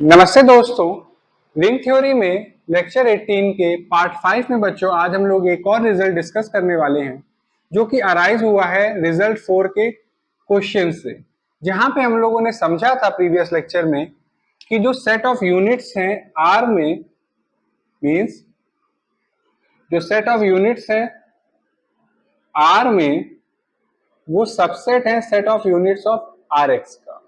नमस्ते दोस्तों। Ring theory में लेक्चर 18 के पार्ट 5 में बच्चों आज हम लोग एक और रिजल्ट डिस्कस करने वाले हैं जो कि अराइज हुआ है रिजल्ट 4 के क्वेश्चन से, जहां पे हम लोगों ने समझा था प्रीवियस लेक्चर में कि जो सेट ऑफ यूनिट्स हैं आर में, मींस जो सेट ऑफ यूनिट्स हैं आर में वो सबसेट है set of units of R X का।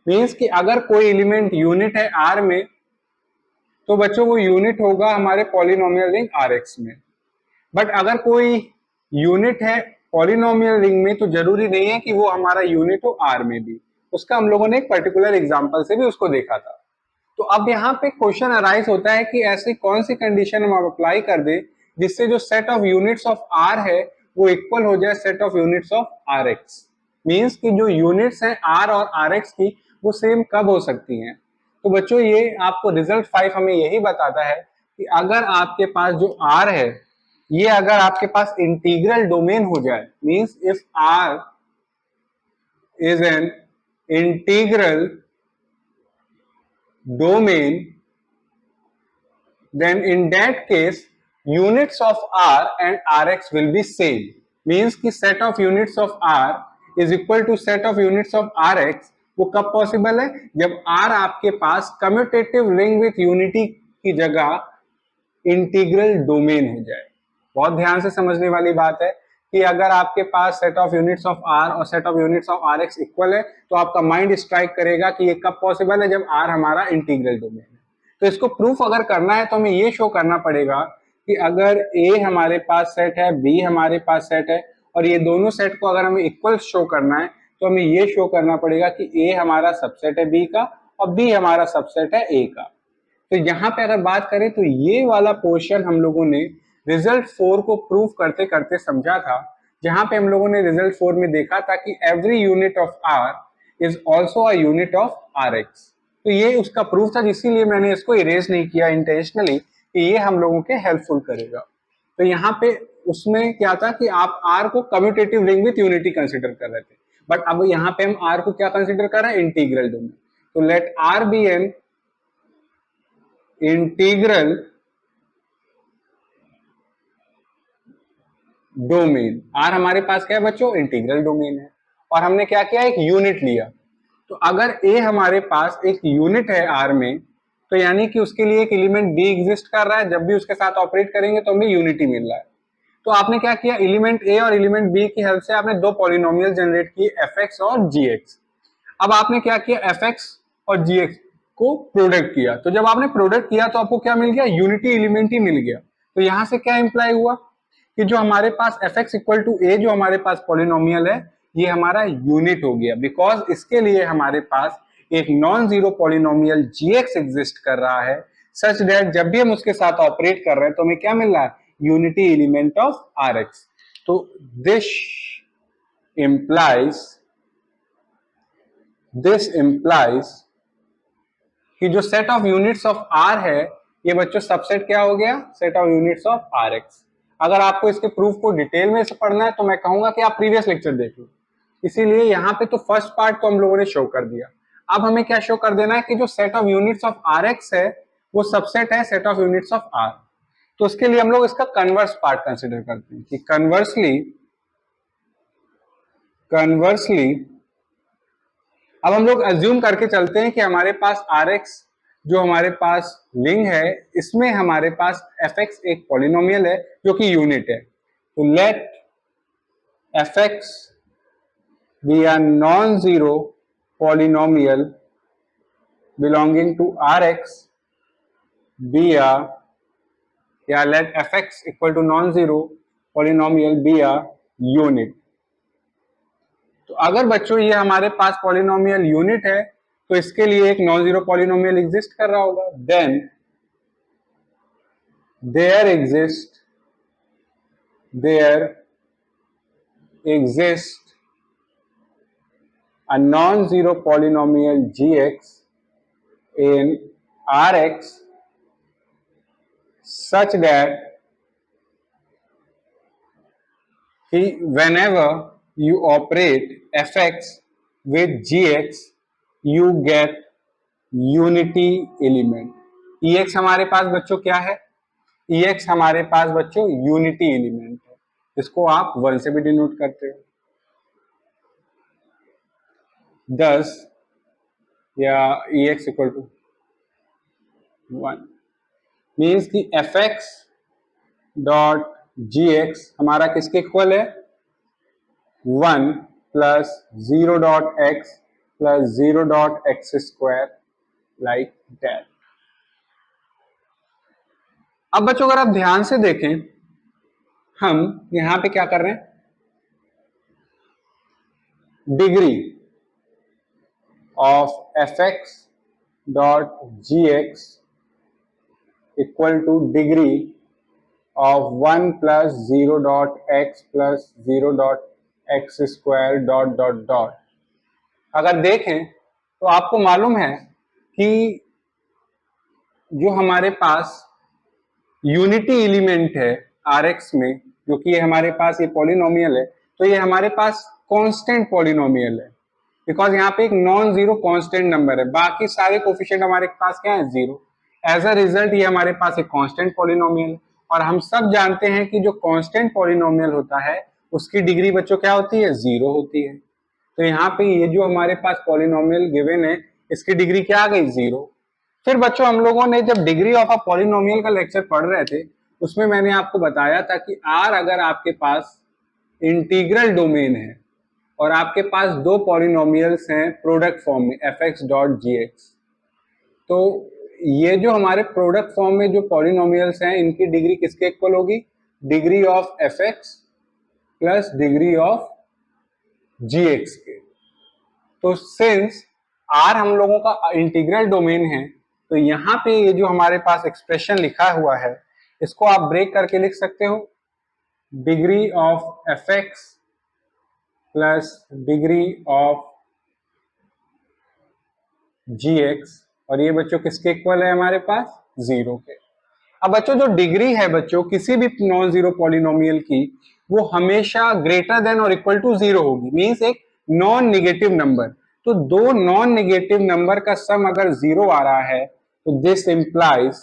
मींस कि अगर कोई एलिमेंट यूनिट है आर में तो बच्चों वो यूनिट होगा हमारे पॉलिनोमियल रिंग आर एक्स में। बट अगर कोई यूनिट है पॉलिनोमियल रिंग में तो जरूरी नहीं है कि वो हमारा यूनिट हो आर में भी। उसका हम लोगों ने एक पर्टिकुलर एग्जांपल से भी उसको देखा था। तो अब यहाँ पे क्वेश्चन अराइज होता है कि ऐसी कौन सी कंडीशन हम अप्लाई कर दे जिससे जो set of units of R है वो इक्वल हो जाए set of units of R X. Means कि जो यूनिट्स हैं आर और आर एक्स की वो सेम कब हो सकती हैं। तो बच्चों ये आपको रिजल्ट 5 हमें यही बताता है कि अगर आपके पास जो आर है ये अगर आपके पास इंटीग्रल डोमेन हो जाए, means if R is an integral domain, then in that case units of r and rx will be same. Means कि set of units of r is equal to set of units of rx। वो कब possible है? जब r आपके पास commutative ring with unity की जगह integral domain हो जाए। बहुत ध्यान से समझने वाली बात है कि अगर आपके पास set of units of R और set of units of R x equal है तो आपका माइंड स्ट्राइक करेगा कि ये कब पॉसिबल है, जब आर हमारा इंटीग्रल डोमेन है। तो इसको प्रूफ अगर करना है तो हमें ये शो करना पड़ेगा कि अगर ए हमारे पास सेट है, बी हमारे पास सेट है और ये दोनों सेट को अगर हमें इक्वल शो करना है तो हमें ये शो करना पड़ेगा कि ए हमारा सबसेट है बी का और बी हमारा सबसेट है ए का। तो यहाँ पे अगर बात करें तो ये वाला पोर्शन हम लोगों ने रिजल्ट 4 को प्रूव करते करते समझा था, जहां पे हम लोगों ने रिजल्ट 4 में देखा था कि every unit of R is also a unit of R X. तो ये उसका प्रूफ था, इसीलिए मैंने इसको इरेज नहीं किया इंटेंशनली कि ये हम लोगों के हेल्पफुल करेगा। तो यहाँ पे उसमें क्या था कि आप आर को commutative ring with unity consider कर रहे थे, बट अब यहाँ पे हम आर को क्या कंसिडर कर रहे हैं? Integral domain. तो let R be an integral domain. R हमारे पास क्या है बच्चों? इंटीग्रल डोमेन है। और हमने क्या किया? एक यूनिट लिया। तो अगर ए हमारे पास एक यूनिट है आर में तो यानी कि उसके लिए एक एलिमेंट बी एग्जिस्ट कर रहा है, जब भी उसके साथ ऑपरेट करेंगे तो हमें यूनिटी मिल रहा है। तो आपने क्या किया? एलिमेंट ए और एलिमेंट बी की हेल्प से आपने दो पॉलिनोमियल जनरेट किए, एफ एक्स और जी एक्स। अब आपने क्या किया? एफ एक्स और जी एक्स को प्रोडक्ट किया। तो जब आपने प्रोडक्ट किया तो आपको क्या मिल गया? यूनिटी एलिमेंट ही मिल गया। तो यहां से क्या इंप्लाई हुआ कि जो हमारे पास एफ एक्स इक्वल टू ए जो हमारे पास पॉलिनोमियल है ये हमारा यूनिट हो गया, बिकॉज इसके लिए हमारे पास एक नॉन जीरो पॉलिनोमियल जी एक्स एग्जिस्ट कर रहा है, सच दैट जब भी हम उसके साथ ऑपरेट कर रहे हैं तो हमें क्या मिल रहा है? Unity element of R X. तो दिस इंप्लाइज कि जो set of units of R है ये बच्चों सबसेट क्या हो गया? Set of units of R X. अगर आपको इसके प्रूफ को डिटेल में से पढ़ना है तो मैं कहूंगा कि आप प्रीवियस लेक्चर देख लो। इसीलिए यहाँ पे तो फर्स्ट पार्ट तो हम लोगों ने शो कर दिया। अब हमें क्या शो कर देना है कि जो set of units of R X है वो सबसेट है set of units of R. तो उसके लिए हम लोग इसका कन्वर्स पार्ट कंसिडर करते हैं कि कन्वर्सली अब हम लोग अज्यूम करके चलते हैं कि हमारे पास आर एक्स जो हमारे पास रिंग है इसमें हमारे पास एफ एक्स एक पॉलिनोमियल है जो कि यूनिट है। तो let f x be a non zero polynomial belonging to R x be a, या let f x equal to non zero polynomial be a unit. तो अगर बच्चों ये हमारे पास पॉलिनोमियल यूनिट है तो इसके लिए एक नॉन जीरो पॉलिनोमियल एग्जिस्ट कर रहा होगा। Then there exist a non-zero polynomial gx in Rx such that whenever you operate fx with gx you get unity element. EX हमारे पास बच्चों क्या है? EX हमारे पास बच्चों यूनिटी एलिमेंट है, इसको आप 1 से भी डिनोट करते हो। 10 या EX इक्वल टू 1 मीन्स कि fx डॉट gx हमारा किसके इक्वल है? 1 plus 0 dot x plus 0 dot x square, like that. अब बच्चों अगर आप ध्यान से देखें, हम यहां पे क्या कर रहे हैं? Degree of fx dot gx equal two degree of 1 plus 0 dot x plus 0 dot x square dot dot dot. अगर देखें तो आपको मालूम है कि जो हमारे पास यूनिटी एलिमेंट है Rx में, जो कि हमारे पास ये पॉलिनोमियल है, तो ये हमारे पास कांस्टेंट पॉलिनोमियल है, बिकॉज यहाँ पे एक नॉन जीरो कांस्टेंट नंबर है, बाकी सारे कोफिशिएंट हमारे पास क्या है? जीरो। एज अ रिजल्ट ये हमारे पास एक कांस्टेंट पॉलिनोमियल, और हम सब जानते हैं कि जो कांस्टेंट पॉलिनोमियल होता है उसकी डिग्री बच्चों क्या होती है? जीरो होती है। तो यहाँ पे ये जो हमारे पास पॉलिनोमियल गिवन है, इसकी डिग्री क्या आ गई? जीरो। फिर बच्चों हम लोगों ने जब डिग्री ऑफ अ पॉलिनोमियल का लेक्चर पढ़ रहे थे, उसमें मैंने आपको बताया था कि आर अगर आपके पास इंटीग्रल डोमेन है और आपके पास दो पॉलिनोमियल्स हैं प्रोडक्ट फॉर्म में fx डॉट gx, तो ये जो हमारे प्रोडक्ट फॉर्म में जो पॉलिनोमियल्स हैं इनकी डिग्री किसके इक्वल होगी? Degree of fx plus degree of gx के। तो सिंस r हम लोगों का इंटीग्रल डोमेन है, तो यहाँ पे ये जो हमारे पास एक्सप्रेशन लिखा हुआ है इसको आप ब्रेक करके लिख सकते हो, degree of fx plus degree of gx, और ये बच्चों किसके इक्वल है? हमारे पास जीरो के। अब बच्चों जो डिग्री है बच्चों किसी भी नॉन जीरो पॉलिनोमियल की, वो हमेशा ग्रेटर देन और इक्वल टू जीरो होगी, मींस एक नॉन निगेटिव नंबर। तो दो नॉन निगेटिव नंबर का सम अगर जीरो आ रहा है तो दिस इंप्लाइज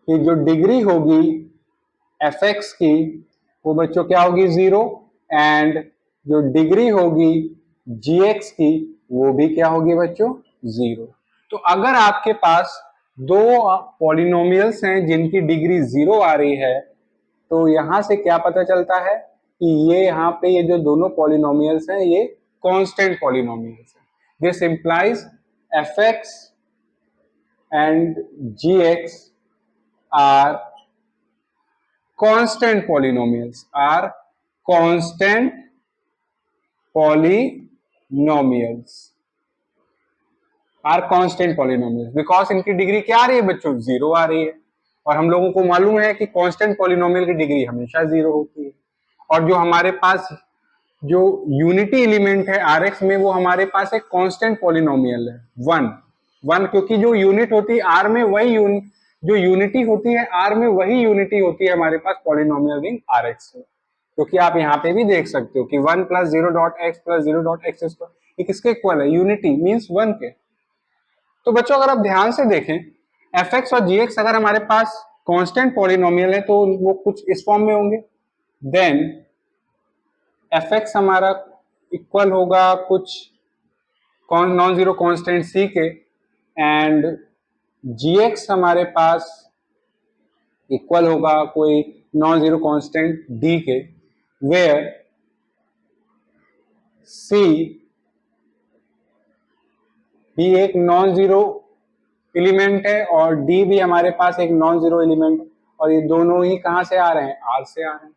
कि जो डिग्री होगी fx की वो बच्चों क्या होगी? जीरो, एंड जो डिग्री होगी gx की वो भी क्या होगी बच्चों? जीरो। तो अगर आपके पास दो पॉलिनोमियल्स हैं जिनकी डिग्री जीरो आ रही है, तो यहां से क्या पता चलता है कि ये यहाँ पे ये जो दोनों पॉलिनोमियल्स हैं ये कांस्टेंट पॉलिनोमियल्स हैं। This implies fx and gx are constant polynomials, are constant polynomials, are constant polynomials because इनकी डिग्री क्या आ रही है बच्चों? जीरो आ रही है, और हम लोगों को मालूम है कि कांस्टेंट पॉलिनोमियल की डिग्री हमेशा जीरो होती है। और जो हमारे पास जो यूनिटी एलिमेंट है Rx में, वो हमारे पास एक कांस्टेंट पॉलिनोमियल है वन, क्योंकि जो यूनिट होती है R में वही जो यूनिटी होती है R में वही यूनिटी होती है हमारे पास पॉलिनोमियल रिंग Rx में, क्योंकि आप यहाँ पे भी देख सकते हो कि 1 plus 0 dot x plus 0 dot x square ये किसके इक्वल है? यूनिटी मींस 1 के। तो बच्चों अगर आप ध्यान से देखें, fx और gx अगर हमारे पास कांस्टेंट पॉलिनोमियल है तो वो कुछ इस फॉर्म में होंगे, देन fx हमारा इक्वल होगा कुछ नॉन जीरो कांस्टेंट c के, एंड gx हमारे पास इक्वल होगा कोई नॉन जीरो कांस्टेंट d के, वेयर c भी एक नॉन जीरो एलिमेंट है और d भी हमारे पास एक नॉन जीरो एलिमेंट, और ये दोनों ही कहां से आ रहे हैं? R से आ रहे हैं।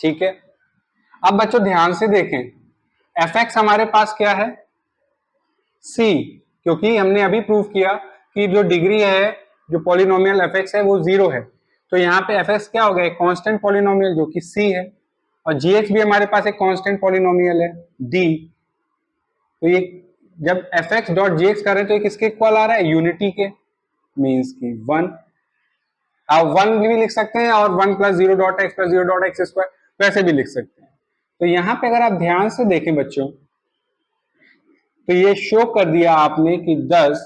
ठीक है, अब बच्चों ध्यान से देखें, fx हमारे पास क्या है? c, क्योंकि हमने अभी प्रूव किया कि जो डिग्री है जो पॉलिनोमियल fx है वो जीरो है, तो यहाँ पे fx क्या हो गया? एक कांस्टेंट पॉलिनोमियल जो कि c है, और gx भी हमारे पास एक कांस्टेंट पॉलिनोमियल है d। तो ये जब fx डॉट gx कर रहे हैं तो ये किसके इक्वल आ रहा है? यूनिटी के, मींस की 1। आप 1 भी लिख सकते हैं और 1 plus 0 dot x plus 0 dot x square वैसे भी लिख सकते हैं। तो यहाँ पे अगर आप ध्यान से देखें बच्चों, तो ये शो कर दिया आपने कि 10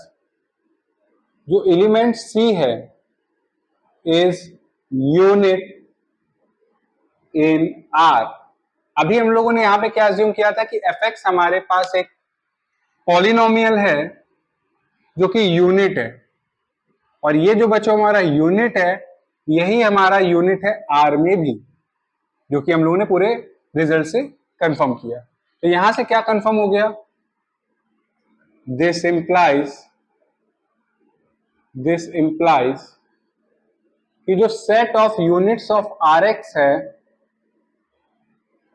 जो एलिमेंट सी है इज यूनिट इन आर। अभी हम लोगों ने यहाँ पे क्या अज्यूम किया था कि एफ एक्स हमारे पास एक पॉलिनोमियल है जो कि यूनिट है, और ये जो बच्चों हमारा यूनिट है यही हमारा यूनिट है आर में भी, जो कि हम लोगों ने पूरे रिजल्ट से कंफर्म किया। तो यहां से क्या कंफर्म हो गया, दिस इंप्लाइज कि जो set of units of R X है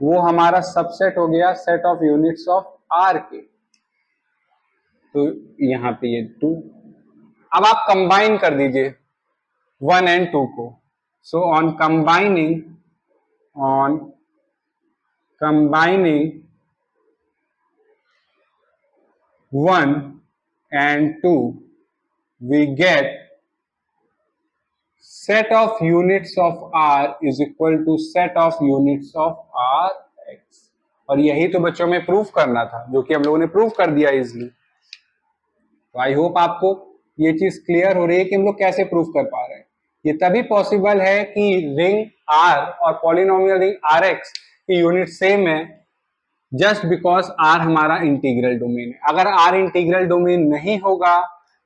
वो हमारा सबसेट हो गया set of units of R के। तो यहां पे ये 2, अब आप कंबाइन कर दीजिए 1 एंड 2 को। So on combining 1 and 2 we get set of units of R is equal to set of units of R x। और यही तो बच्चों में प्रूफ करना था, जो कि हम लोगों ने प्रूफ कर दिया इजिली। तो आई होप आपको ये चीज क्लियर हो रही है कि हम लोग कैसे प्रूफ कर पा रहे हैं। ये तभी पॉसिबल है कि रिंग R और पॉलिनोमियल रिंग Rx की यूनिट सेम है, जस्ट बिकॉज R हमारा इंटीग्रल डोमेन है। अगर R इंटीग्रल डोमेन नहीं होगा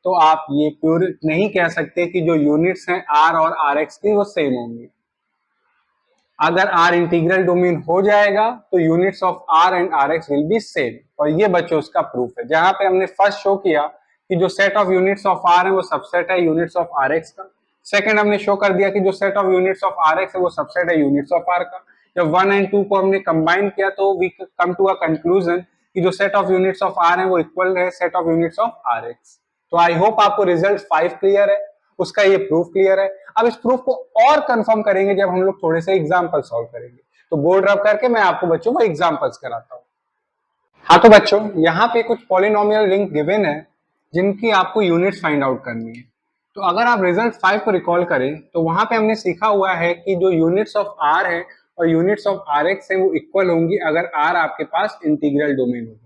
तो आप ये प्योर नहीं कह सकते कि जो यूनिट्स हैं R और Rx की वो सेम होंगी। अगर R इंटीग्रल डोमेन हो जाएगा तो units of R and Rx will be same, और ये बच्चों उसका प्रूफ है। जहां पे हमने फर्स्ट शो किया कि जो set of units of R है वो सबसेट है यूनिट्स ऑफ Rx का। सेकंड हमने शो कर दिया कि जो set of units of Rx है वो सबसेट है यूनिट्स ऑफ R का। जब 1 एंड 2 को हमने कंबाइन किया तो we come to a conclusion कि जो set of units of R है वो इक्वल है set of units of Rx। तो आई होप आपको रिजल्ट 5 क्लियर है, उसका ये प्रूफ क्लियर है। अब इस प्रूफ को और कंफर्म करेंगे जब हम लोग थोड़े से एग्जांपल सॉल्व करेंगे। तो बोर्ड रब करके मैं आपको बच्चों को एग्जांपल्स कराता हूं। हाँ तो बच्चों यहाँ पे कुछ पॉलिनोमियल रिंग गिवन है जिनकी आपको यूनिट्स फाइंड आउट करनी है। तो अगर आप रिजल्ट 5 को रिकॉल करें तो वहां पे हमने सीखा हुआ है कि जो यूनिट्स ऑफ R है और यूनिट्स ऑफ Rx है वो इक्वल होंगी अगर R आपके पास इंटीग्रल डोमेन होगा।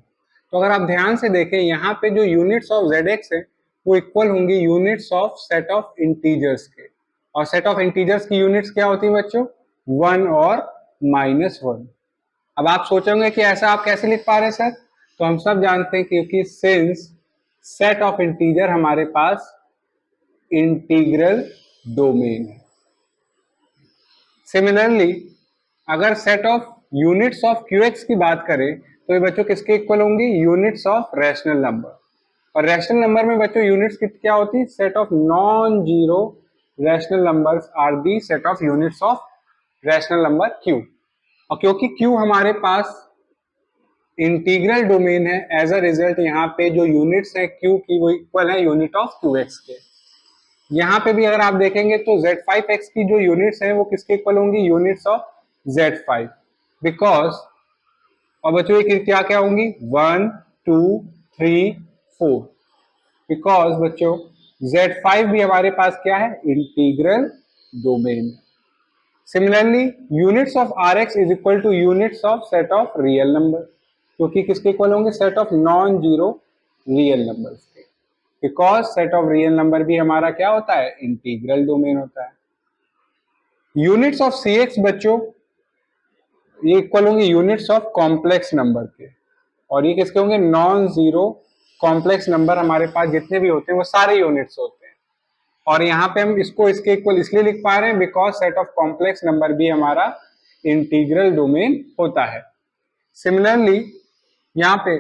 तो अगर आप ध्यान से देखें यहाँ पे जो यूनिट्स ऑफ Zx है वो इक्वल होंगी units of set of integers के, और सेट ऑफ इंटीजर्स की यूनिट्स क्या होती है बच्चों, 1 और -1। अब आप सोचोगे कि ऐसा आप कैसे लिख पा रहे हैं सर, तो हम सब जानते हैं क्योंकि सिंस सेट ऑफ इंटीजर हमारे पास इंटीग्रल डोमेन है। सिमिलरली अगर set of units of QX की बात करें तो ये बच्चों किसके इक्वल होंगी, यूनिट्स ऑफ रैशनल नंबर। और रैशनल नंबर में बच्चों यूनिट्स क्या होती है, set of non zero rational numbers are the set of units of rational number Q। और क्योंकि Q हमारे पास इंटीग्रल डोमेन है, एज अ रिजल्ट यहाँ पे जो यूनिट्स है Q की वो इक्वल है यूनिट ऑफ QX के। यहाँ पे भी अगर आप देखेंगे तो Z5X की जो यूनिट्स हैं वो किसके इक्वल होंगी, यूनिट्स ऑफ Z5, बिकॉज और बच्चों ये क्या क्या होंगी 1 2 3 4, बिकॉज बच्चों Z5 भी हमारे पास क्या है, integral domain. Similarly units of Rx is equal to units of set of real number, क्योंकि किसके इक्वल होंगे, set of non zero real numbers के, because set of real number भी हमारा क्या होता है, इंटीग्रल डोमेन होता है। यूनिट्स ऑफ Cx बच्चों ये इक्वल होंगे यूनिट्स ऑफ कॉम्प्लेक्स नंबर के, और ये किसके होंगे, नॉन जीरो कॉम्प्लेक्स नंबर हमारे पास जितने भी होते हैं वो सारे यूनिट्स होते हैं। और यहाँ पे हम इसको इसके इक्वल इसलिए लिख पा रहे हैं because set of complex number भी हमारा इंटीग्रल डोमेन होता है। सिमिलरली यहाँ पे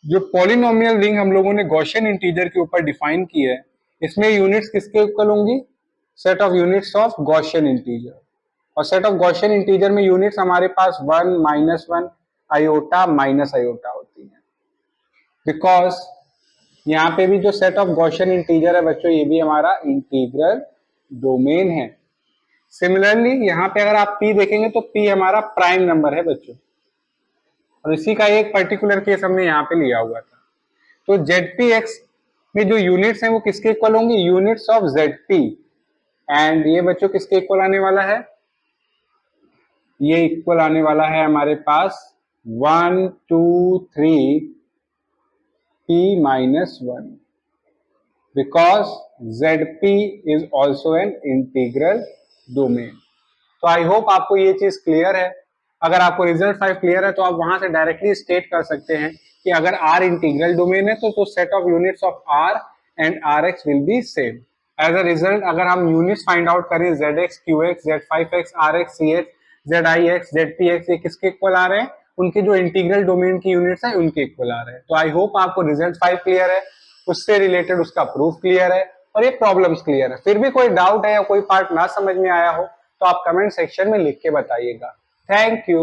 जो पॉलिनोमियल रिंग हम लोगों ने गॉसियन इंटीजर के ऊपर डिफाइन की है, इसमें यूनिट्स किसके इक्वल होंगी, set of units of Gaussian integer. और सेट ऑफ गॉसियन इंटीजर में यूनिट्स हमारे पास 1 -1 आयोटा माइनस आयोटा होती है, बिकॉज यहाँ पे भी जो सेट ऑफ गॉसियन इंटीजर है बच्चों ये भी हमारा इंटीग्रल डोमेन है। सिमिलरली यहाँ पे अगर आप P देखेंगे तो P हमारा प्राइम नंबर है बच्चों, और इसी का एक पर्टिकुलर केस हमने यहाँ पे लिया हुआ था। तो ZPX में जो यूनिट्स हैं वो किसके इक्वल होंगे, यूनिट्स ऑफ ZP, एंड ये बच्चों किसके इक्वल आने वाला है, ये इक्वल आने वाला है हमारे पास 1 2 3 p minus 1 because zp is also an integral domain। तो आई होप आपको ये चीज क्लियर है। अगर आपको रिजल्ट 5 क्लियर है तो आप वहां से डायरेक्टली स्टेट कर सकते हैं कि अगर R इंटीग्रल डोमेन है तो set of units of R and Rx will be same. As a result अगर हम यूनिट्स फाइंड आउट करें Zx, Qx, Z5x, Rx, Cx, Zix, Zpx ये किसके इक्वल आ रहे हैं? उनके जो इंटीग्रल डोमेन की यूनिट्स है उनके इक्वल आ रहे हैं। तो आई होप आपको रिजल्ट 5 क्लियर है, उससे रिलेटेड उसका प्रूफ क्लियर है और ये प्रॉब्लम्स क्लियर है। फिर भी कोई डाउट है या कोई पार्ट ना समझ में आया हो तो आप कमेंट सेक्शन में लिख के बताइएगा। Thank you.